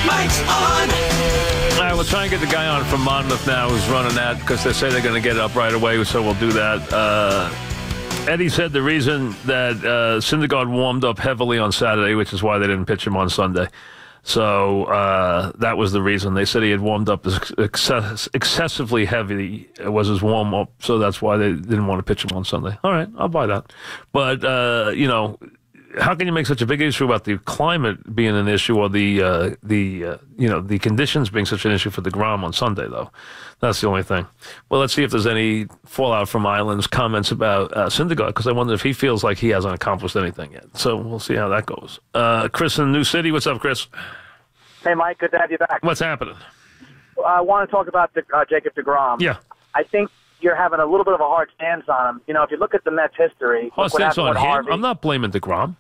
Mike's on. All right, we'll try and get the guy on from Monmouth now who's running that because they say they're going to get it up right away, so we'll do that. Eddie said the reason that Syndergaard warmed up heavily on Saturday, which is why they didn't pitch him on Sunday. So that was the reason. They said he had warmed up excessively heavy. It was his warm-up, so that's why they didn't want to pitch him on Sunday. All right, I'll buy that. But, how can you make such a big issue about the climate being an issue or the conditions being such an issue for DeGrom on Sunday, though? That's the only thing. Well, let's see if there's any fallout from Island's comments about Syndergaard, because I wonder if he feels like he hasn't accomplished anything yet. So we'll see how that goes. Chris in New City. What's up, Chris? Hey, Mike. Good to have you back. What's happening? I want to talk about Jacob DeGrom. Yeah. I think you're having a little bit of a hard stance on him. You know, if you look at the Mets' history, Hard stance on him? Harvey. I'm not blaming DeGrom.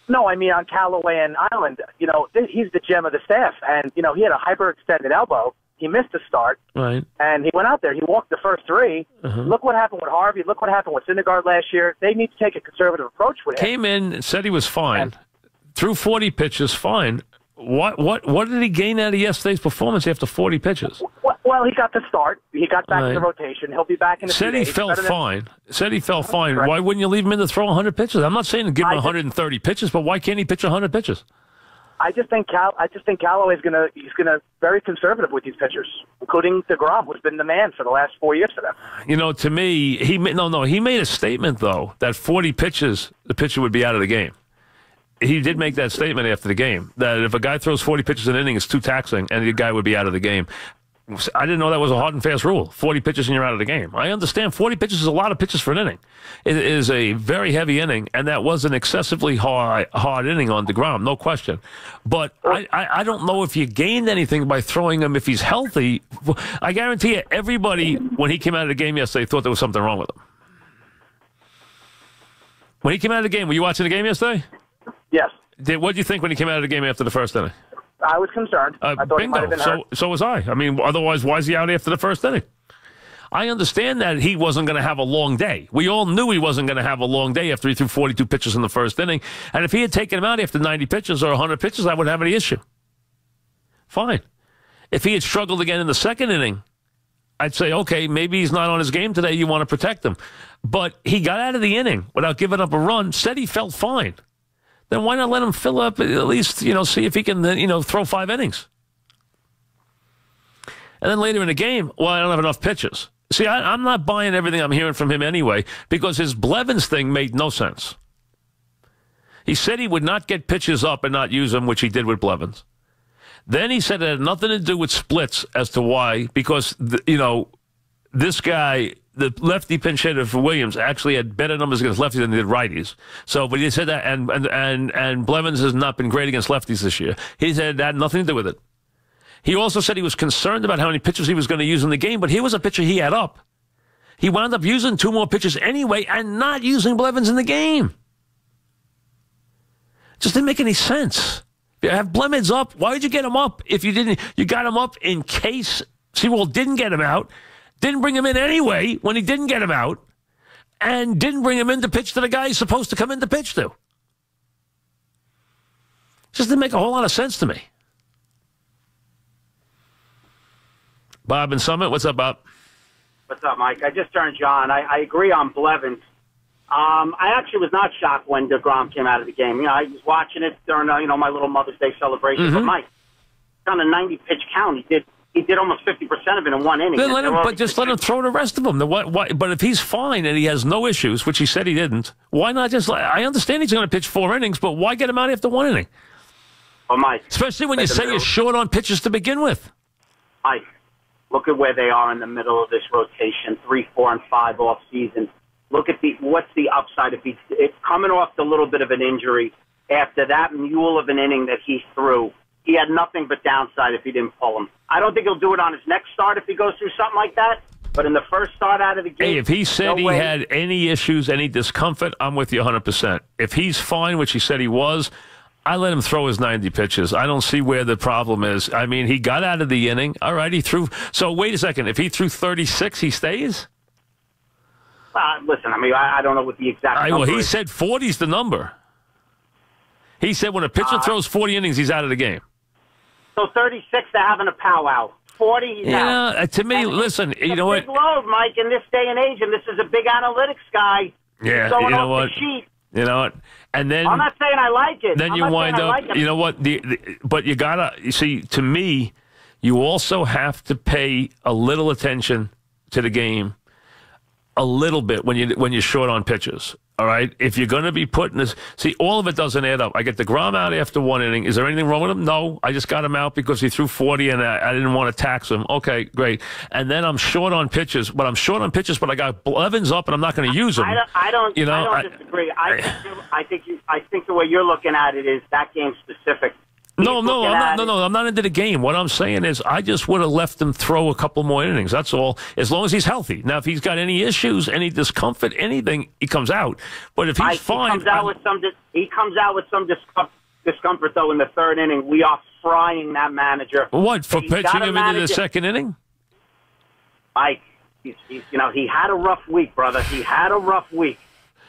No, I mean on Callaway and Island. You know, he's the gem of the staff, and you know he had a hyperextended elbow. He missed the start, right? And he went out there. He walked the first three. Look what happened with Harvey. Look what happened with Syndergaard last year. They need to take a conservative approach with him. Came in, said he was fine, threw 40 pitches, fine. What did he gain out of yesterday's performance after 40 pitches? Well, he got the start. He got back in the rotation. He'll be back in the Said he felt fine. Said he felt fine. Right. Why wouldn't you leave him in to throw 100 pitches? I'm not saying to give him 130 pitches, but why can't he pitch 100 pitches? I just think Callaway's gonna very conservative with these pitchers, including DeGrom, who's been the man for the last 4 years for them. You know, to me, he made a statement though that 40 pitches, the pitcher would be out of the game. He did make that statement after the game that if a guy throws 40 pitches an inning, it's too taxing, and the guy would be out of the game. I didn't know that was a hard and fast rule. 40 pitches and you're out of the game. I understand 40 pitches is a lot of pitches for an inning. It is a very heavy inning, and that was an excessively hard inning on DeGrom, no question. But I don't know if you gained anything by throwing him if he's healthy. I guarantee you, everybody, when he came out of the game yesterday, thought there was something wrong with him. When he came out of the game, were you watching the game yesterday? Yes. What did you think when he came out of the game after the first inning? I was concerned. I thought he might have been hurt. So was I. I mean, otherwise, why is he out after the first inning? I understand that he wasn't going to have a long day. We all knew he wasn't going to have a long day after he threw 42 pitches in the first inning. And if he had taken him out after 90 pitches or 100 pitches, I wouldn't have any issue. Fine. If he had struggled again in the second inning, I'd say, okay, maybe he's not on his game today. You want to protect him. But he got out of the inning without giving up a run, said he felt fine. Then why not let him fill up, at least, see if he can, throw 5 innings. And then later in the game, well, I don't have enough pitches. See, I'm not buying everything I'm hearing from him anyway, because his Blevins thing made no sense. He said he would not get pitches up and not use them, which he did with Blevins. Then he said it had nothing to do with splits as to why, because, this guy, the lefty pinch hitter for Williams, actually had better numbers against lefties than he did righties. So, but he said that, and Blevins has not been great against lefties this year. He said that had nothing to do with it. He also said he was concerned about how many pitches he was going to use in the game, but here was a pitcher he had up. He wound up using 2 more pitches anyway and not using Blevins in the game. Just didn't make any sense. You have Blevins up. Why did you get him up if you didn't? You got him up in case Seawald didn't get him out. Didn't bring him in anyway when he didn't get him out, and didn't bring him in to pitch to the guy he's supposed to come in to pitch to. Just didn't make a whole lot of sense to me. Bob in Summit, what's up, Bob? What's up, Mike? I just turned John. I agree on Blevins. I actually was not shocked when DeGrom came out of the game. I was watching it during my little Mother's Day celebration. Mm-hmm. But Mike, on a 90-pitch count, he did almost 50% of it in one inning. Then let him throw the rest of them. But if he's fine and he has no issues, which he said he didn't, why not just? I understand he's going to pitch 4 innings, but why get him out after 1 inning? Well, Mike, especially when you say you're short on pitches to begin with. Mike, look at where they are in the middle of this rotation, 3, 4, and 5 off season. Look at what's the upside if it's coming off the little bit of an injury after that mule of an inning that he threw. He had nothing but downside if he didn't pull him. I don't think he'll do it on his next start if he goes through something like that. But in the first start out of the game, hey, if he said he had any issues, any discomfort, I'm with you 100%. If he's fine, which he said he was, I let him throw his 90 pitches. I don't see where the problem is. I mean, he got out of the inning. All right, he threw. So wait a second. If he threw 36, he stays? Listen, I don't know what the exact number well, he is. said 40's the number. He said when a pitcher throws 40 innings, he's out of the game. So 36, they're having a powwow. 40, he's out. Yeah, to me, listen, you know what? Big load, Mike, in this day and age, and this is a big analytics guy. Yeah, He's going you know off what? the sheet. You know what? And then I'm not saying I like it. Then you wind up, you know what? But you gotta, you see, to me, you also have to pay a little attention to the game, a little bit when you're short on pitches. All right, if you're going to be putting this, see, all of it doesn't add up. I get DeGrom out after one inning. Is there anything wrong with him? No, I just got him out because he threw 40 and I didn't want to tax him. Okay, great. And then I'm short on pitches, but I got Blevins up and I'm not going to use him. I don't disagree. I think the way you're looking at it is that game specific. No, I'm not into the game. What I'm saying is I just would have left him throw a couple more innings. That's all, as long as he's healthy. Now, if he's got any issues, any discomfort, anything, he comes out. But if he's fine... He comes out with some discomfort, though, in the third inning. We are frying that manager. What, for pitching him into the second inning? Mike, he had a rough week, brother. He had a rough week.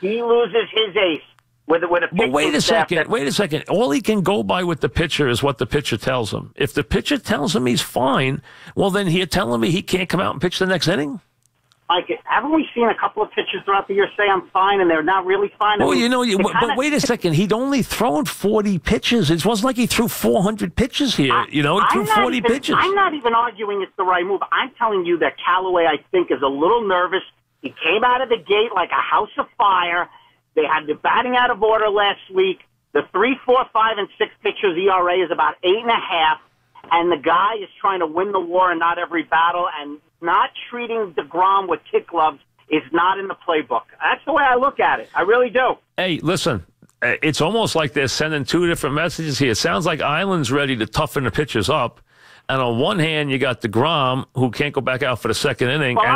He loses his ace. But wait a second. All he can go by with the pitcher is what the pitcher tells him. If the pitcher tells him he's fine, well, then you're telling me he can't come out and pitch the next inning? Mike, haven't we seen a couple of pitchers throughout the year say I'm fine and they're not really fine? Well, but wait a second. He'd only thrown 40 pitches. It wasn't like he threw 400 pitches here. He threw 40 pitches. I'm not even arguing it's the right move. I'm telling you that Callaway, I think, is a little nervous. He came out of the gate like a house of fire. They had the batting out of order last week. The 3, 4, 5, and 6 pitchers ERA is about 8.5, and the guy is trying to win the war and not every battle, and not treating DeGrom with kid gloves is not in the playbook. That's the way I look at it. I really do. Hey, listen, it's almost like they're sending two different messages here. It sounds like Island's ready to toughen the pitchers up. And on one hand, you got DeGrom, who can't go back out for the second inning. Well,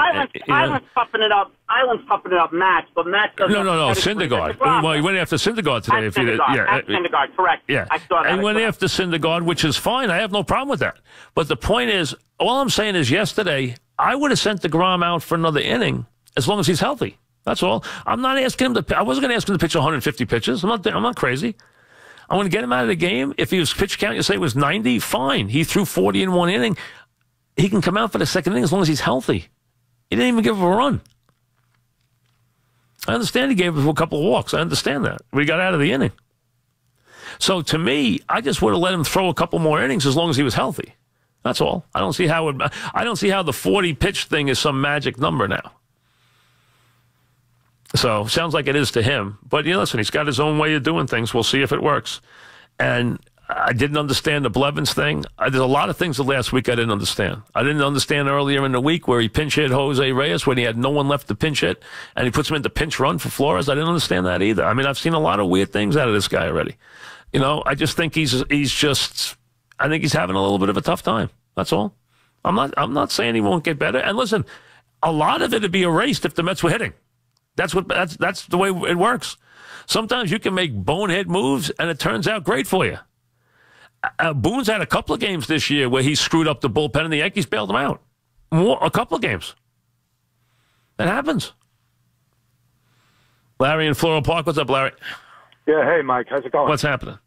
Island's pumping it up. Island's pumping it up, Matt, but Matt doesn't. No, Syndergaard. Well, he went after Syndergaard today. Syndergaard, correct. Yeah, I saw that. And went after Syndergaard, which is fine. I have no problem with that. But the point is, all I'm saying is yesterday, I would have sent DeGrom out for another inning as long as he's healthy. That's all. I'm not asking him to. I wasn't going to ask him to pitch 150 pitches. I'm not crazy. I want to get him out of the game. If he was pitch count, you say it was 90, fine. He threw 40 in one inning. He can come out for the second inning as long as he's healthy. He didn't even give him a run. I understand he gave him a couple of walks. I understand that. But he got out of the inning. So to me, I just would have let him throw a couple more innings as long as he was healthy. That's all. I don't see how the 40 pitch thing is some magic number now. So sounds like it is to him. But listen, he's got his own way of doing things. We'll see if it works. And I didn't understand the Blevins thing. There's a lot of things the last week I didn't understand. I didn't understand earlier in the week where he pinch hit Jose Reyes when he had no one left to pinch hit, and he puts him into pinch run for Flores. I didn't understand that either. I mean, I've seen a lot of weird things out of this guy already. I just think I think he's having a little bit of a tough time. That's all. I'm not saying he won't get better. And listen, a lot of it would be erased if the Mets were hitting. That's the way it works. Sometimes you can make bonehead moves, and it turns out great for you. Boone's had a couple of games this year where he screwed up the bullpen, and the Yankees bailed him out. A couple of games. That happens. Larry in Floral Park. What's up, Larry? Yeah, hey, Mike. How's it going? What's happening?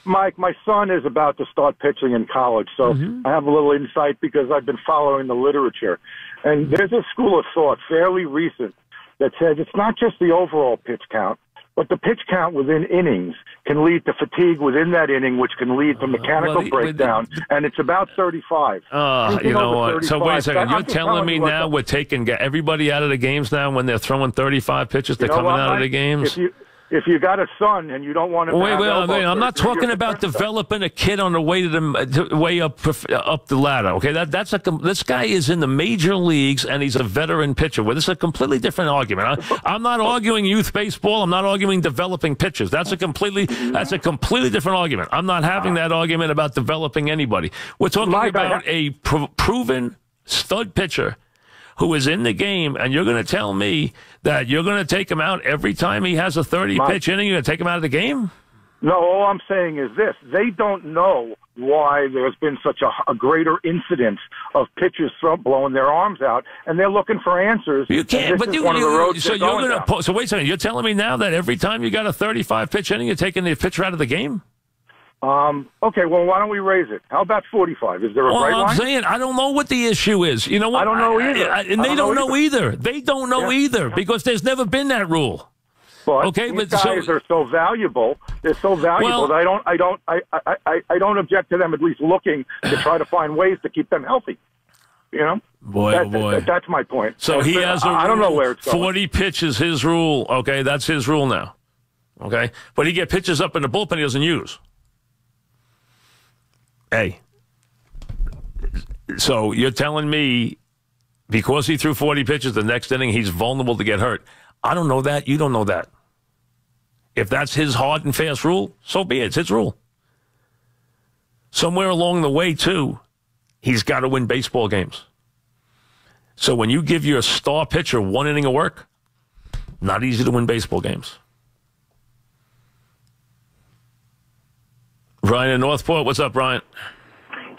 Mike, my son is about to start pitching in college, so I have a little insight because I've been following the literature. And there's a school of thought, fairly recent, that says it's not just the overall pitch count, but the pitch count within innings can lead to fatigue within that inning, which can lead to mechanical breakdown, and it's about 35. You know what? So wait a second. You're telling me now we're taking everybody out of the games now when they're throwing 35 pitches? They're coming out of the games? If you got a son and you don't want to... Wait. I'm not talking about developing a kid on the way way up the ladder. Okay, this guy is in the major leagues and he's a veteran pitcher. Well, this is a completely different argument. I'm not arguing youth baseball. I'm not arguing developing pitchers. That's a completely different argument. I'm not having that argument about developing anybody. We're talking about a proven stud pitcher who is in the game, and you're going to tell me that you're going to take him out every time he has a 30-pitch inning? You're going to take him out of the game? No, all I'm saying is this. They don't know why there's been such a greater incidence of pitchers blowing their arms out, and they're looking for answers. You can't. But so wait a second. You're telling me now that every time you got a 35-pitch inning, you're taking the pitcher out of the game? Okay, well, why don't we raise it? How about 45? Is there a bright line? I'm saying I don't know what the issue is. You know what? I don't know either. And they don't know either. They don't know either because there's never been that rule. But these guys are so valuable. They're so valuable that I don't object to them at least looking to try to find ways to keep them healthy. You know? Boy. That's my point. So he has a rule. I don't know where it's going. 40 pitches, his rule. Okay, that's his rule now. Okay? But he get pitches up in the bullpen he doesn't use. Hey. So you're telling me because he threw 40 pitches the next inning, he's vulnerable to get hurt. I don't know that. You don't know that. If that's his hard and fast rule, so be it. It's his rule. Somewhere along the way, too, he's got to win baseball games. So when you give your star pitcher 1 inning of work, not easy to win baseball games. Brian in Northport. What's up, Brian?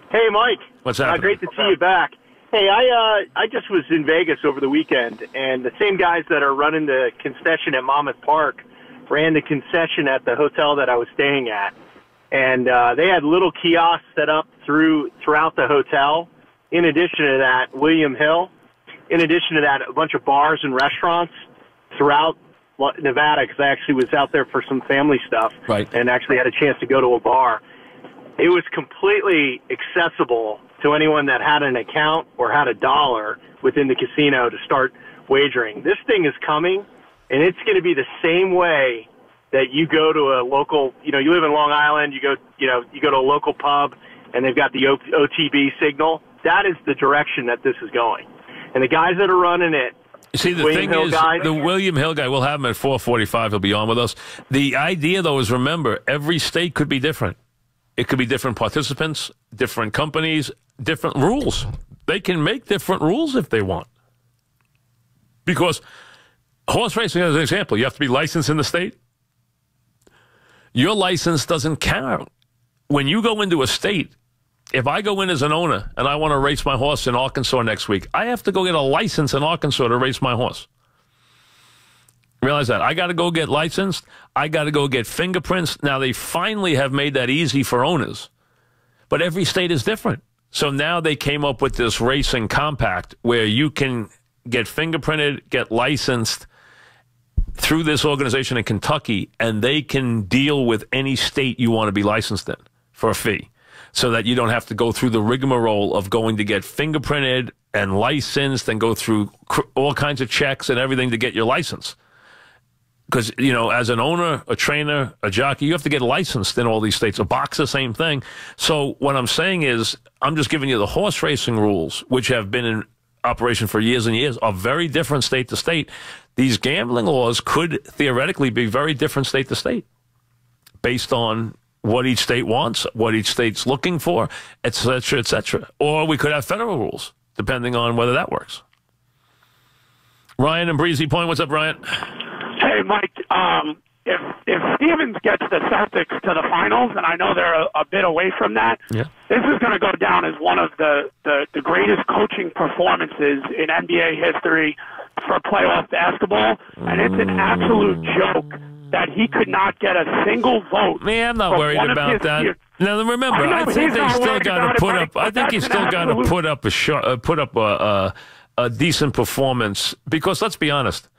Hey, Mike. What's happening? Great to see you back. Hey, I just was in Vegas over the weekend, and the same guys that are running the concession at Monmouth Park ran the concession at the hotel that I was staying at. And they had little kiosks set up throughout the hotel. In addition to that, William Hill. In addition to that, a bunch of bars and restaurants throughout Nevada, because I actually was out there for some family stuff, right, and actually had a chance to go to a bar. It was completely accessible to anyone that had an account or had $1 within the casino to start wagering. This thing is coming, and it's going to be the same way that you go to a local, you live in Long Island, you go to a local pub, and they've got the OTB signal. That is the direction that this is going. And the guys that are running it, see, the William thing Hill is, guy, the William Hill guy, we'll have him at 4:45. He'll be on with us. The idea, though, is remember, every state could be different. It could be different participants, different companies, different rules. They can make different rules if they want. Because horse racing, as an example, you have to be licensed in the state. Your license doesn't count. When you go into a state, if I go in as an owner and I want to race my horse in Arkansas next week, I have to go get a license in Arkansas to race my horse. Realize that. I got to go get licensed. I got to go get fingerprints. Now, they finally have made that easy for owners. But every state is different. So now they came up with this racing compact where you can get fingerprinted, get licensed through this organization in Kentucky, and they can deal with any state you want to be licensed in for a fee, so that you don't have to go through the rigmarole of going to get fingerprinted and licensed and go through all kinds of checks and everything to get your license. Because, as an owner, a trainer, a jockey, you have to get licensed in all these states. A boxer, same thing. So what I'm saying is, I'm just giving you the horse racing rules, which have been in operation for years and years, are very different state to state. These gambling laws could theoretically be very different state to state based on what each state wants, what each state's looking for, et cetera, et cetera. Or we could have federal rules, depending on whether that works. Ryan in Breezy Point. What's up, Ryan? Hey, Mike. If Stevens gets the Celtics to the finals, and I know they're a bit away from that, this is going to go down as one of the greatest coaching performances in NBA history for playoff basketball, and it's an absolute joke that he could not get a single vote. Man, I'm not worried about that. Now remember, I think they still got to put up. I think he's still got to put up a decent performance, because let's be honest.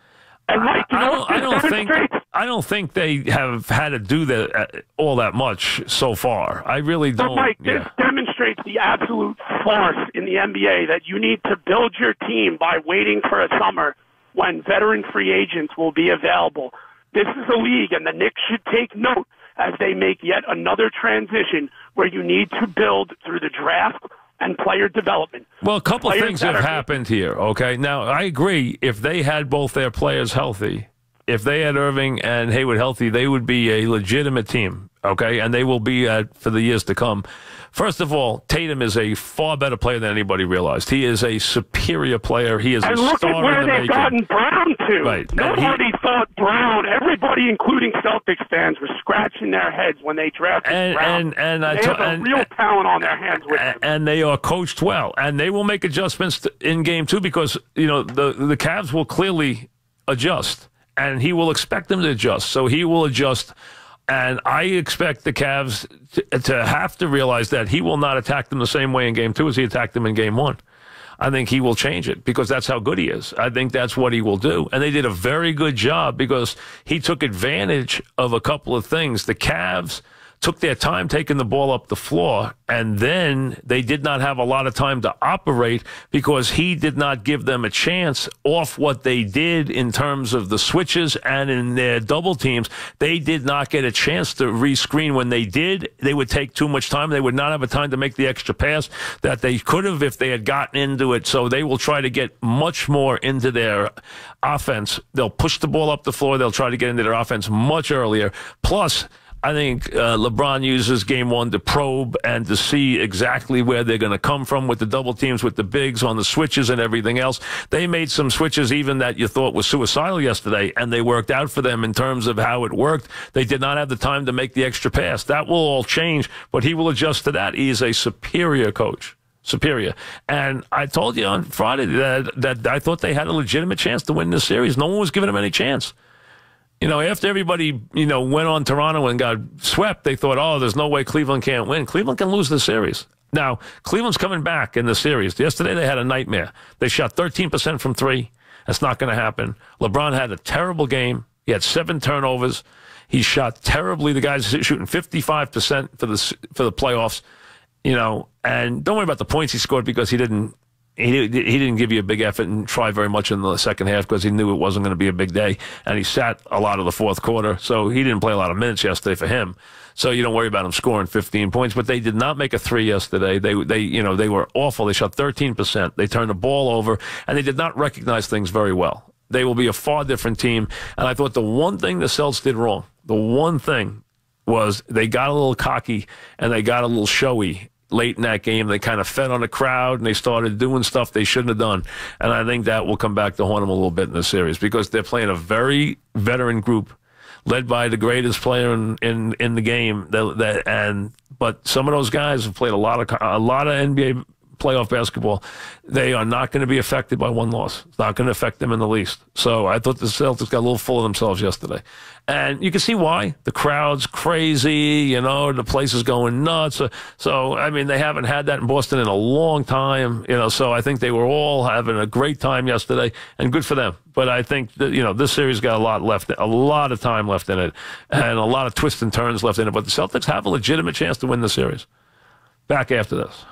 And Mike, I don't think they have had to do that all that much so far. I really don't. But Mike, this demonstrates the absolute farce in the NBA that you need to build your team by waiting for a summer when veteran free agents will be available. This is a league, and the Knicks should take note as they make yet another transition where you need to build through the draft and player development. Well, a couple of things have happened here, okay? Now, I agree, if they had both their players healthy, if they had Irving and Hayward healthy, they would be a legitimate team, okay? And they will be for the years to come. First of all, Tatum is a far better player than anybody realized. He is a superior player. He is a star in the making. And look at where they've gotten Brown to. Right. Nobody thought Brown. Everybody, including Celtics fans, were scratching their heads when they drafted Brown. They have real talent on their hands with him. And they are coached well. And they will make adjustments in game two, because, the Cavs will clearly adjust. And he will expect them to adjust. So he will adjust And I expect the Cavs to have to realize that he will not attack them the same way in Game 2 as he attacked them in Game 1. I think he will change it because that's how good he is. I think that's what he will do. And they did a very good job because he took advantage of a couple of things. The Cavs took their time taking the ball up the floor, and then they did not have a lot of time to operate because he did not give them a chance off what they did in terms of the switches and in their double teams. They did not get a chance to rescreen. When they did, they would take too much time. They would not have a time to make the extra pass that they could have if they had gotten into it. So they will try to get much more into their offense. They'll push the ball up the floor. They'll try to get into their offense much earlier. Plus, I think LeBron uses Game 1 to probe and to see exactly where they're going to come from with the double teams, with the bigs on the switches and everything else. They made some switches even that you thought was suicidal yesterday, and they worked out for them in terms of how it worked. They did not have the time to make the extra pass. That will all change, but he will adjust to that. He is a superior coach. Superior. And I told you on Friday that I thought they had a legitimate chance to win this series. No one was giving them any chance. You know, after everybody, went on Toronto and got swept, they thought, oh, there's no way Cleveland can't win. Cleveland can lose the series. Now, Cleveland's coming back in the series. Yesterday, they had a nightmare. They shot 13% from three. That's not going to happen. LeBron had a terrible game. He had 7 turnovers. He shot terribly. The guy's shooting 55% for the playoffs, and don't worry about the points he scored because he didn't give you a big effort and try very much in the second half because he knew it wasn't going to be a big day, and he sat a lot of the fourth quarter, so he didn't play a lot of minutes yesterday for him. So you don't worry about him scoring 15 points. But they did not make a three yesterday. They were awful. They shot 13%. They turned the ball over, and they did not recognize things very well. They will be a far different team. And I thought the one thing the Celtics did wrong, the one thing was they got a little cocky and they got a little showy late in that game. They kind of fed on the crowd, and they started doing stuff they shouldn't have done. And I think that will come back to haunt them a little bit in the series because they're playing a very veteran group led by the greatest player in the game. But some of those guys have played a lot of NBA playoff basketball. They are not going to be affected by one loss. It's not going to affect them in the least. So I thought the Celtics got a little full of themselves yesterday. And you can see why. The crowd's crazy, the place is going nuts. So, I mean, they haven't had that in Boston in a long time, so I think they were all having a great time yesterday, and good for them. But I think that, this series got a lot of time left in it, and a lot of twists and turns left in it. But the Celtics have a legitimate chance to win the series. Back after this.